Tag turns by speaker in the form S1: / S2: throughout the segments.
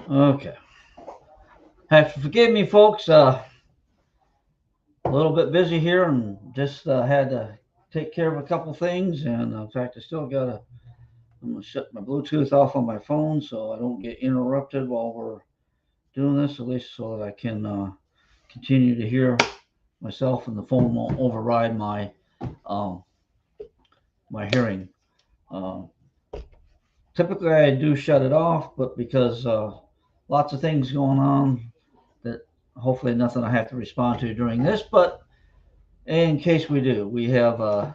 S1: Okay. Have to forgive me, folks. A little bit busy here and just had to take care of a couple things. And in fact, I still got to. I'm gonna shut my Bluetooth off on my phone so I don't get interrupted while we're doing this, at least so that I can continue to hear myself and the phone won't override um, my hearing. Uh, Typically, I do shut it off, but because lots of things going on, that hopefully nothing I have to respond to during this. But in case we do, we have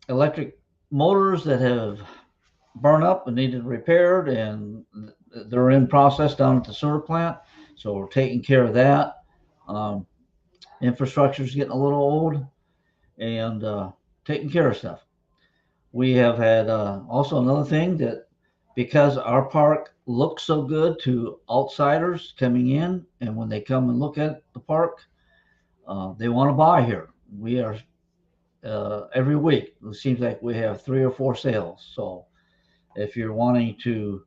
S1: electric motors that have burned up and needed repaired, and they're in process down at the sewer plant. So we're taking care of that. Um, Infrastructure is getting a little old, and taking care of stuff. We have had also another thing that because our park looks so good to outsiders coming in, and when they come and look at the park, they want to buy here. We are every week. It seems like we have 3 or 4 sales. So if you're wanting to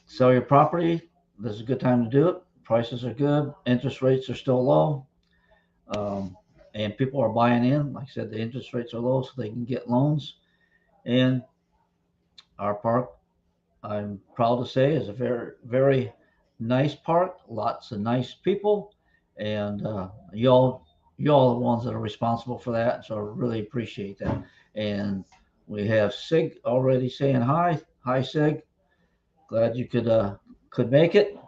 S1: sell your property, this is a good time to do it. Prices are good. Interest rates are still low. Um, and people are buying in. Like I said, the interest rates are low, so they can get loans. And our park, I'm proud to say, is a very, very nice park. Lots of nice people, and y'all are the ones that are responsible for that. So I really appreciate that. And we have Sig already saying hi. Hi, Sig. Glad you could make it.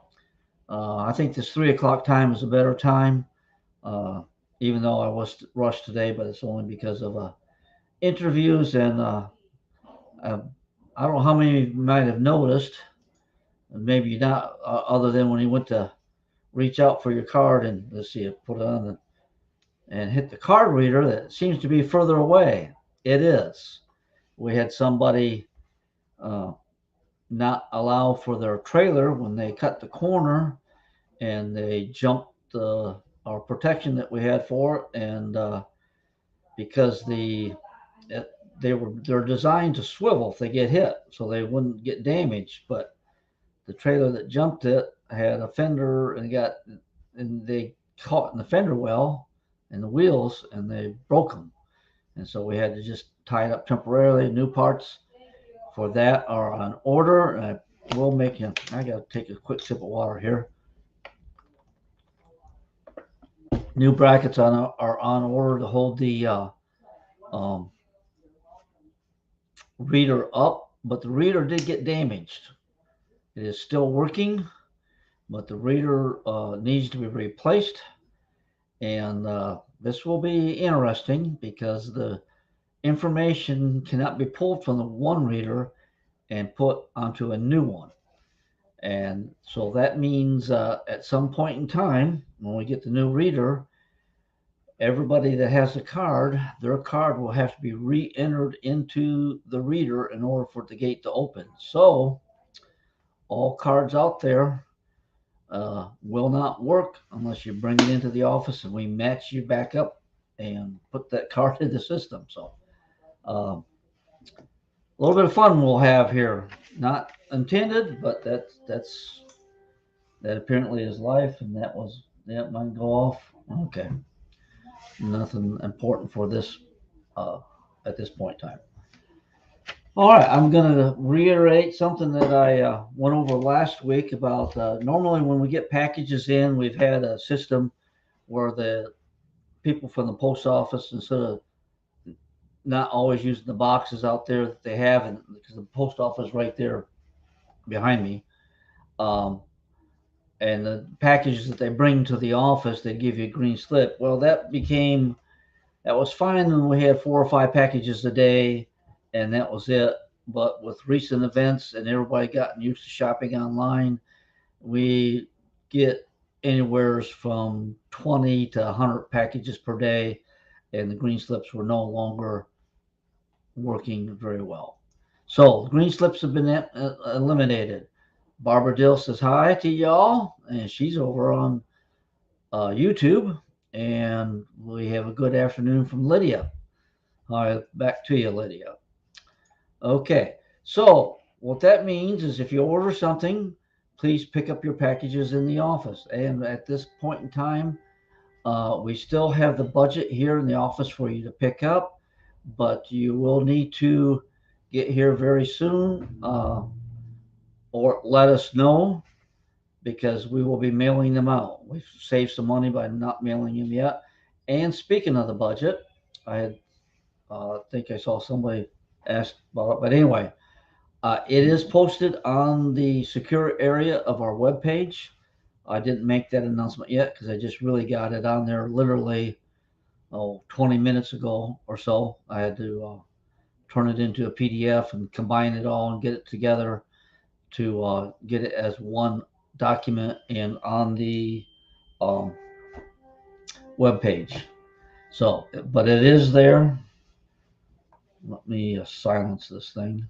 S1: I think this 3 o'clock time is a better time. Uh, Even though I was rushed today, but it's only because of interviews and uh, I don't know how many of you might have noticed, maybe not, other than when you went to reach out for your card and let's see, put it on and hit the card reader that seems to be further away. It is. We had somebody uh, not allow for their trailer when they cut the corner and they jumped our protection that we had for it, and because it, they're designed to swivel if they get hit, so they wouldn't get damaged. But the trailer that jumped it had a fender and they caught in the fender well and the wheels and they broke them, and so we had to just tie it up temporarily. New parts for that are on order. And I will make you. I got to take a quick sip of water here. New brackets are on order to hold the um, reader up, but the reader did get damaged. It is still working, but the reader needs to be replaced. And this will be interesting because the information cannot be pulled from the one reader and put onto a new one. And so that means at some point in time, when we get the new reader, everybody that has a card, their card will have to be re entered into the reader in order for the gate to open. So all cards out there will not work unless you bring it into the office and we match you back up and put that card in the system. So a little bit of fun we'll have here. Not intended, but that apparently is life, and that was that might go off. Okay, nothing important for this uh, at this point in time. All right, I'm going to reiterate something that I went over last week about normally when we get packages in, we've had a system where the people from the post office, instead of not always using the boxes out there that they have, and because the post office is right there behind me, um, and the packages that they bring to the office, they give you a green slip. Well, that was fine when we had 4 or 5 packages a day, and that was it. But with recent events and everybody gotten used to shopping online, we get anywhere from 20 to 100 packages per day, and the green slips were no longer working very well. So green slips have been eliminated. Barbara Dill says hi to y'all, and she's over on YouTube. And we have a good afternoon from Lydia. All right, back to you, Lydia. Okay, so What that means is if you order something, please pick up your packages in the office. And at this point in time, we still have the budget here in the office for you to pick up, but you will need to get here very soon, or let us know because we will be mailing them out. We've saved some money by not mailing them yet. And speaking of the budget, think I saw somebody ask about it, but anyway, it is posted on the secure area of our webpage. I didn't make that announcement yet because I just really got it on there literally 20 minutes ago or so. I had to turn it into a PDF and combine it all and get it together to get it as one document and on the um, web page. So, but it is there. Let me silence this thing.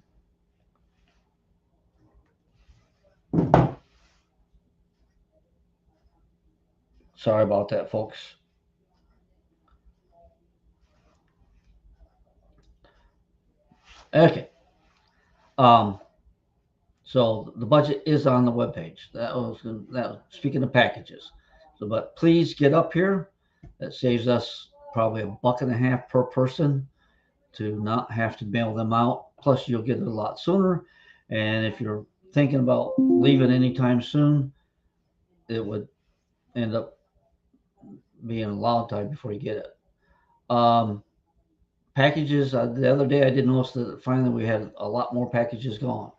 S1: Sorry about that, folks. Okay. Um, so the budget is on the web page. That was speaking of packages. So, but please get up here. That saves us probably $1.50 per person to not have to mail them out. Plus, you'll get it a lot sooner. And if you're thinking about leaving anytime soon, it would end up being a long time before you get it. Um, Packages, the other day I did notice that finally we had a lot more packages gone.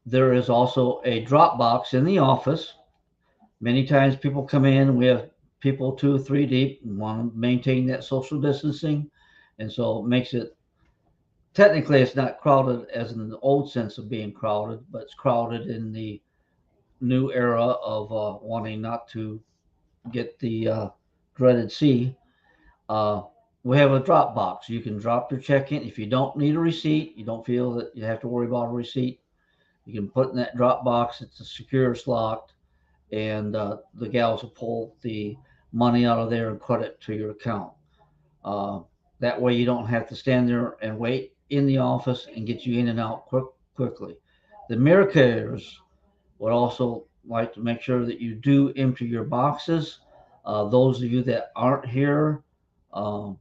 S1: There is also a drop box in the office. Many times people come in, we have people 2 or 3 deep, want to maintain that social distancing. And so it makes it, technically, it's not crowded as in the old sense of being crowded, but it's crowded in the new era of wanting not to get the dreaded C. Uh, we have a drop box. You can drop your check in. If you don't need a receipt, you don't feel that you have to worry about a receipt, you can put in that drop box. It's secure, it's locked, and the gals will pull the money out of there and credit to your account. Uh, that way you don't have to stand there and wait in the office and get you in and out quickly. The mirror carriers would also like to make sure that you do empty your boxes. Those of you that aren't here, um,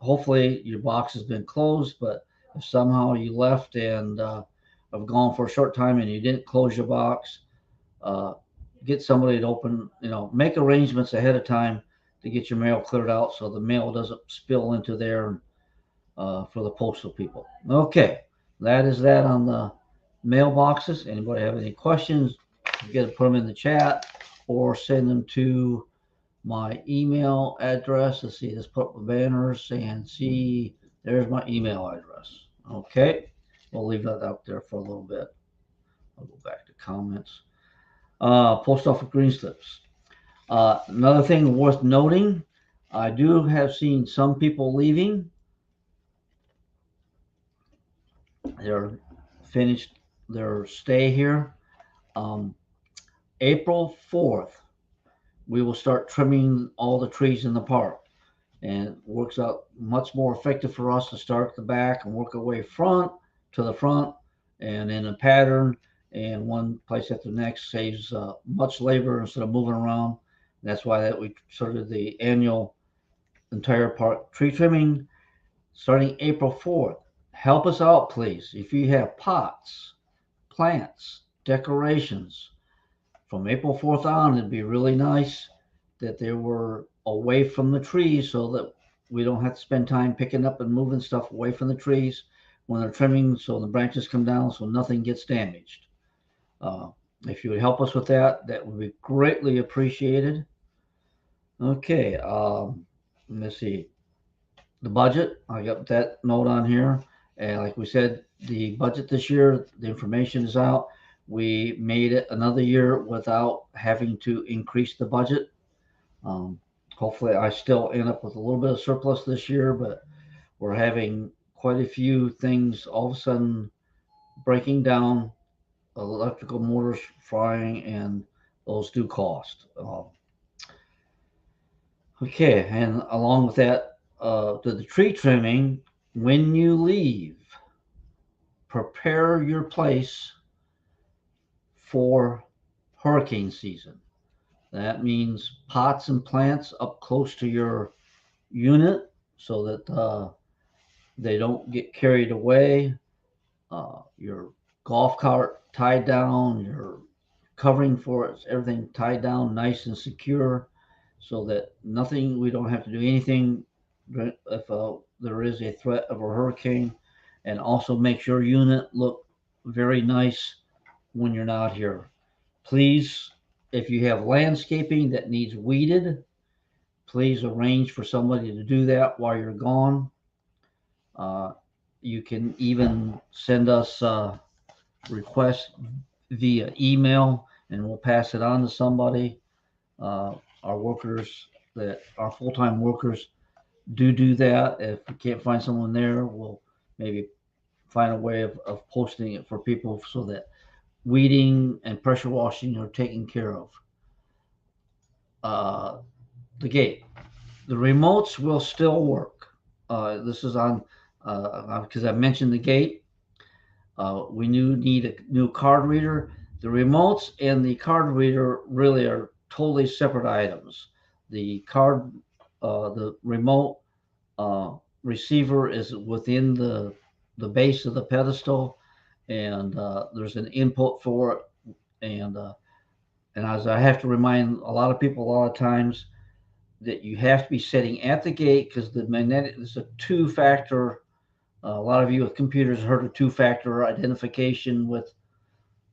S1: hopefully your box has been closed, but if somehow you left and have gone for a short time and you didn't close your box, uh, get somebody to open, make arrangements ahead of time to get your mail cleared out so the mail doesn't spill into there for the postal people. Okay, that is that on the mailboxes. Anybody have any questions? You got to put them in the chat or send them to my email address. Let's see, let's put up the banners and see. There's my email address. Okay, we'll leave that up there for a little bit. I'll go back to comments. Post office green slips. Another thing worth noting, I do have seen some people leaving. They're finished their stay here. Um, April 4th, we will start trimming all the trees in the park. And it works out much more effective for us to start at the back and work our way front to the front and in a pattern and one place after the next saves much labor instead of moving around. That's why that we started the annual entire park tree trimming starting April 4th. Help us out, please. If you have pots, plants, decorations, from April 4th on, it'd be really nice that they were away from the trees so that we don't have to spend time picking up and moving stuff away from the trees when they're trimming so the branches come down so nothing gets damaged. Uh, if you would help us with that, that would be greatly appreciated. Okay, let's see. The budget, I got that note on here. And like we said, the budget this year, the information is out. We made it another year without having to increase the budget. Um, Hopefully, I still end up with a little bit of surplus this year, but we're having quite a few things all of a sudden breaking down, electrical motors frying, and those do cost. Okay, and along with that, the tree trimming, when you leave, prepare your place for hurricane season. That means pots and plants up close to your unit so that they don't get carried away. Your golf cart tied down, your covering for it, everything tied down nice and secure so that nothing, we don't have to do anything if there is a threat of a hurricane. And also makes your unit look very nice when you're not here. Please, if you have landscaping that needs weeded, please arrange for somebody to do that while you're gone. Uh, you can even send us requests via email and we'll pass it on to somebody. Our workers that are full-time workers do that. If we can't find someone there, we'll maybe find a way of posting it for people so that weeding and pressure washing are taken care of. Uh, the gate. The remotes will still work. This is on because I mentioned the gate. We need a new card reader. The remotes and the card reader really are totally separate items. The remote receiver is within the base of the pedestal, and there's an input for it. And as I have to remind a lot of people a lot of times, that you have to be sitting at the gate because the magnetic is a two-factor. A lot of you with computers heard of two-factor identification with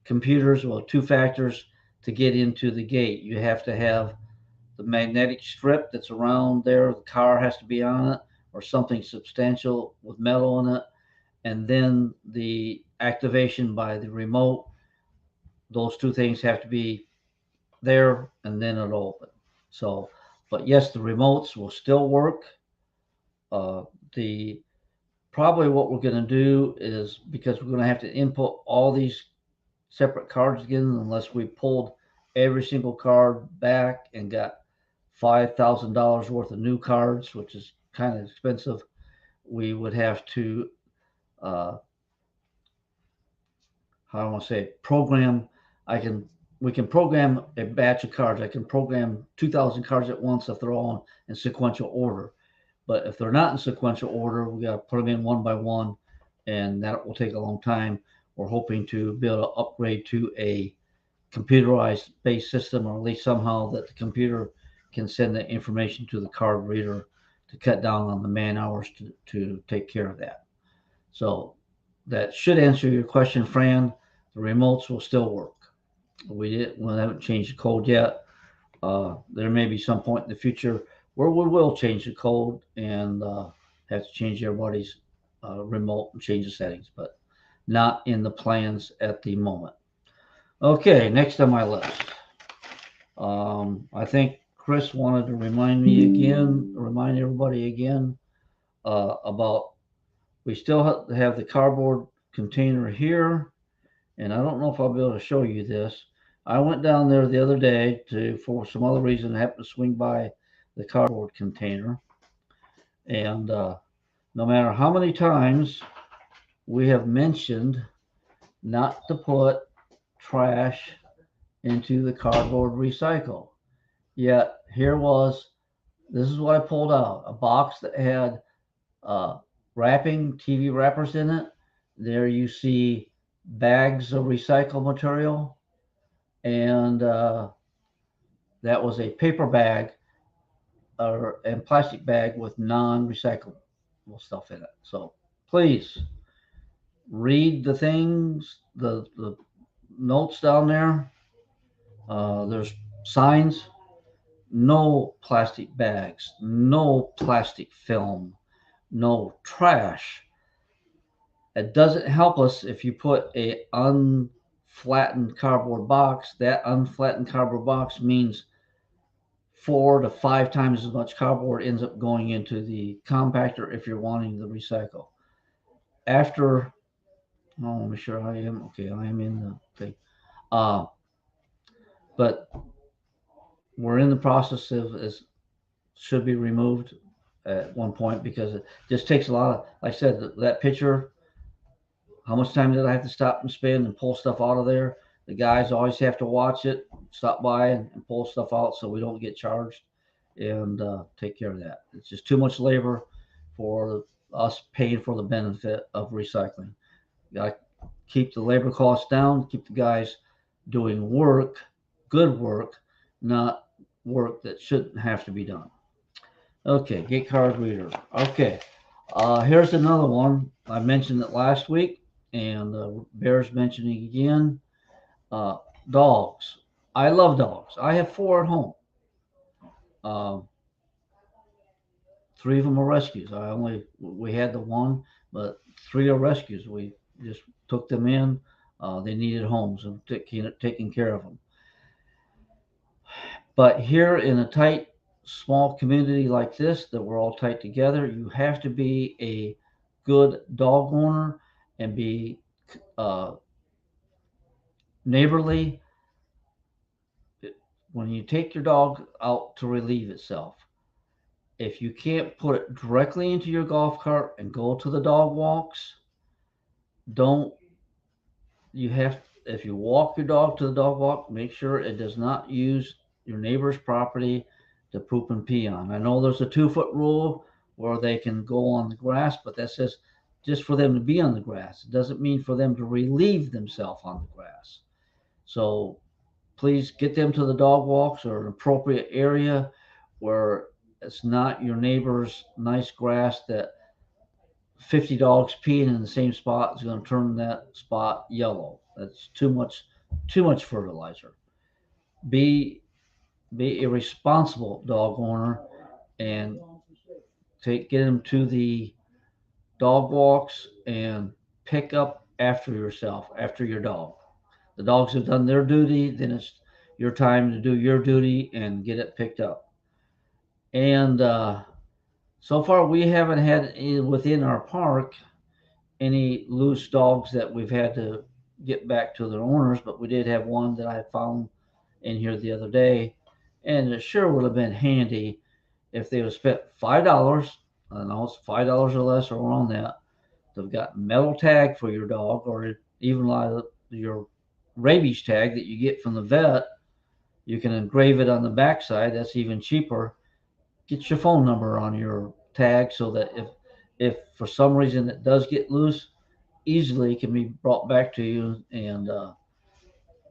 S1: computers. Well, two factors to get into the gate. You have to have the magnetic strip that's around there. The car has to be on it, or something substantial with metal in it, and then the activation by the remote. Those two things have to be there, and then it'll open. So, but yes, the remotes will still work. The Probably what we're going to do is, because we're going to have to input all these separate cards again, unless we pulled every single card back and got $5,000 worth of new cards, which is kind of expensive. We would have to, uh, how do I want to say, program. I can We can program a batch of cards. I can program 2,000 cards at once if they're all in sequential order. But if they're not in sequential order, we got to put them in one by one, and that will take a long time. We're hoping to be able to upgrade to a computerized based system, or at least somehow that the computer can send the information to the card reader to cut down on the man hours to take care of that. So that should answer your question, Fran. The remotes will still work. We haven't changed the code yet. There may be some point in the future where we will change the code and have to change everybody's remote and change the settings, but not in the plans at the moment. Okay, next on my list. I think Chris wanted to remind everybody again about, we still have the cardboard container here, and I don't know if I'll be able to show you this. I went down there the other day for some other reason, I happened to swing by the cardboard container, and no matter how many times we have mentioned not to put trash into the cardboard recycle, yet this is what I pulled out: a box that had TV wrappers in it. There you see bags of recycled material, and that was a paper bag and plastic bag with non-recyclable stuff in it. So please read the things, the notes down there. There's signs: no plastic bags, no plastic film, no trash. It doesn't help us if you put a unflattened cardboard box. That unflattened cardboard box means 4 to 5 times as much cardboard ends up going into the compactor if you're wanting to recycle. After, oh, let me sure I am okay. I am in the thing, but we're in the process of is should be removed at one point because it just takes a lot of. Like I said, that picture How much time did I have to stop and spend and pull stuff out of there? The guys always have to watch it, stop by and pull stuff out so we don't get charged, and take care of that. It's just too much labor for us paying for the benefit of recycling. You got to keep the labor costs down, keep the guys doing work, good work, not work that shouldn't have to be done. Okay, gate card reader. Okay, here's another one. I mentioned it last week, and Bear's mentioning again. Uh, Dogs. I love dogs. I have four at home. Um, Three of them are rescues. We had the one, but three are rescues. We just took them in. They needed homes and taking care of them. But here in a tight, small community like this, that we're all tight together, you have to be a good dog owner and be uh, neighborly when you take your dog out to relieve itself. If you can't put it directly into your golf cart and go to the dog walks, don't you have if you walk your dog to the dog walk, make sure it does not use your neighbor's property to poop and pee on. I know there's a 2 foot rule where they can go on the grass, but that says just for them to be on the grass. It doesn't mean for them to relieve themselves on the grass. So please get them to the dog walks or an appropriate area where it's not your neighbor's nice grass that 50 dogs peeing in the same spot is going to turn that spot yellow. That's too much fertilizer. Be be a responsible dog owner and get them to the dog walks and pick up after yourself, after your dog. The dogs have done their duty, then it's your time to do your duty and get it picked up. And so far, we haven't had within our park any loose dogs that we've had to get back to their owners, but we did have one that I found in here the other day, and it sure would have been handy if they would have spent $5. I know it's $5 or less or around that. They've got metal tag for your dog, or even like your rabies tag that you get from the vet. You can engrave it on the backside. That's even cheaper. Get your phone number on your tag so that if for some reason it does get loose, easily can be brought back to you. And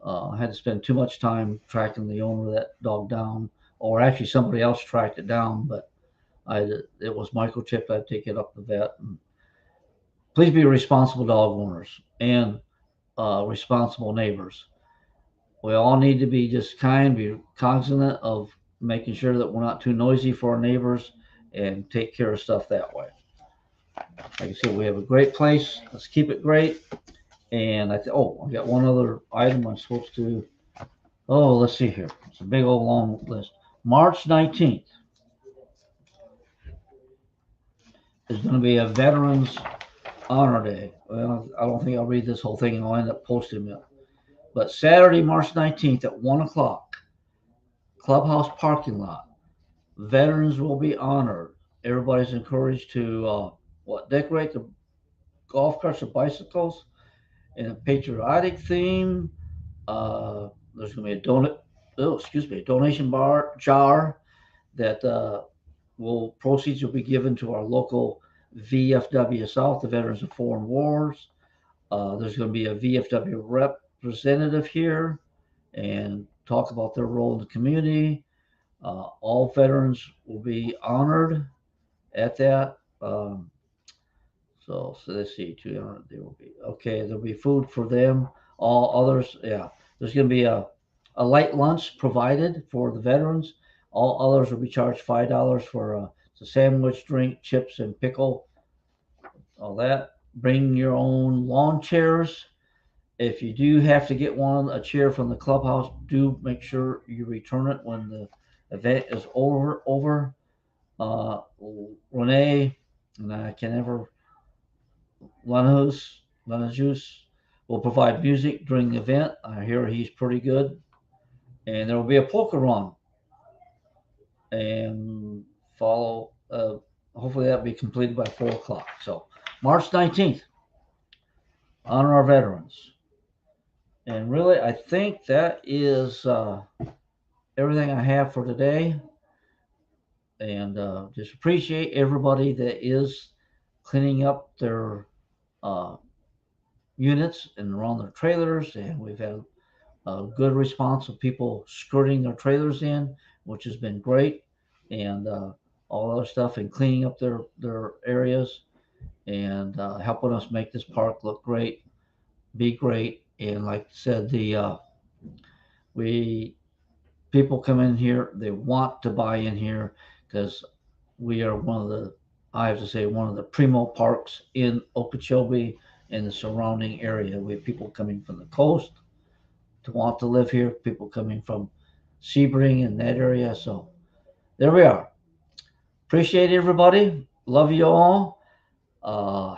S1: I had to spend too much time tracking the owner of that dog down, or actually somebody else tracked it down, but it was microchipped. I'd take it up to the vet. And please be responsible dog owners and responsible neighbors. We all need to be just kind, be cognizant of making sure that we're not too noisy for our neighbors and take care of stuff that way. Like I said, we have a great place. Let's keep it great. And I got one other item I'm supposed to. Oh, let's see here. It's a big old long list. March 19th is going to be a Veterans Honor Day. Well, I don't think I'll read this whole thing and I'll end up posting it. But Saturday, March 19th at 1 o'clock, Clubhouse parking lot. Veterans will be honored. Everybody's encouraged to decorate the golf carts or bicycles in a patriotic theme. There's going to be a donation jar that will proceeds will be given to our local VFW South, the Veterans of Foreign Wars. There's going to be a VFW representative here and talk about their role in the community. All veterans will be honored at that. So let's see, 200. There will be okay. There'll be food for them. All others, yeah. There's going to be a light lunch provided for the veterans. All others will be charged $5 for a sandwich, drink, chips, and pickle. All that. Bring your own lawn chairs. If you do have to get a chair from the clubhouse, do make sure you return it when the event is over. Uh, Renee, and I can never Lanajus will provide music during the event. I hear he's pretty good. And there will be a polka run and follow. Hopefully that'll be completed by 4 o'clock. So March 19th. honor our veterans. And really, I think that is everything I have for today. And just appreciate everybody that is cleaning up their uh, units and around their trailers. And we've had a good response of people skirting their trailers in, which has been great. And all other stuff and cleaning up their areas and helping us make this park look great, be great. And like I said, the we people come in here, they want to buy in here because we are one of the, I have to say, one of the primo parks in Okeechobee and the surrounding area. We have people coming from the coast to want to live here, people coming from Sebring and that area. So there we are. Appreciate everybody. Love you all.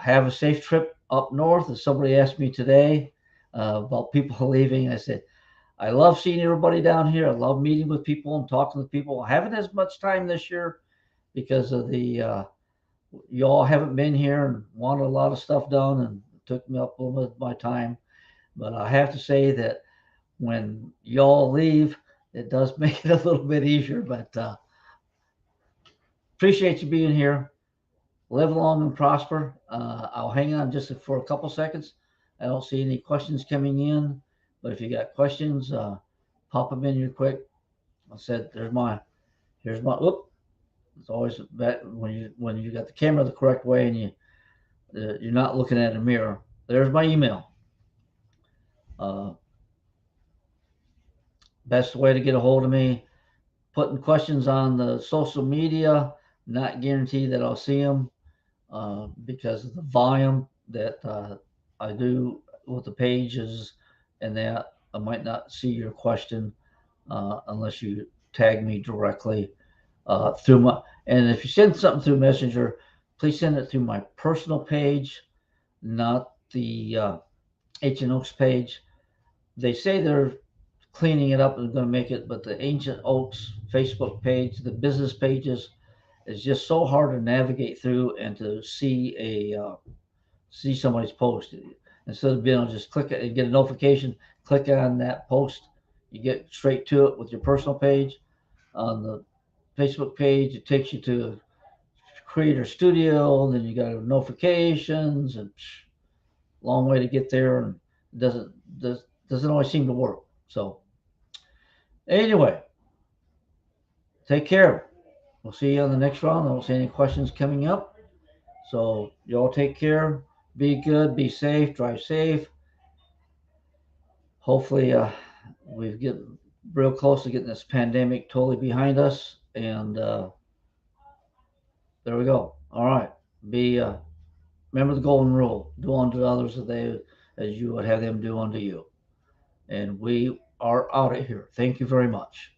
S1: Have a safe trip up north. As somebody asked me today about people leaving, I said, I love seeing everybody down here. I love meeting with people and talking with people. I haven't as much time this year because of the y'all haven't been here and wanted a lot of stuff done and it took me up a little bit of my time. But I have to say that when y'all leave, it does make it a little bit easier. But appreciate you being here. Live long and prosper. I'll hang on just for a couple seconds. I don't see any questions coming in, but if you got questions, pop them in here quick. I said, here's my, whoop. It's always that when you got the camera the correct way and you're not looking at a mirror. There's my email. Uh, Best way to get a hold of me. Putting questions on the social media. Not guarantee that I'll see them because of the volume that I do with the pages, and that I might not see your question unless you tag me directly through my. And if you send something through Messenger, please send it through my personal page, not the Ancient Oaks page. They say they're cleaning it up and going to make it, but the Ancient Oaks Facebook page, the business pages, is just so hard to navigate through and to see somebody's post. Instead of being able to just click it and get a notification, click on that post, you get straight to it with your personal page. On the Facebook page, it takes you to Creator Studio, and then you got notifications and long way to get there, and doesn't always seem to work. So anyway, take care. We'll see you on the next round. I don't see any questions coming up. So y'all take care. Be good. Be safe. Drive safe. Hopefully, we've getting real close to getting this pandemic totally behind us. And there we go. All right. Be remember the golden rule: do unto others as you would have them do unto you. And we are out of here. Thank you very much.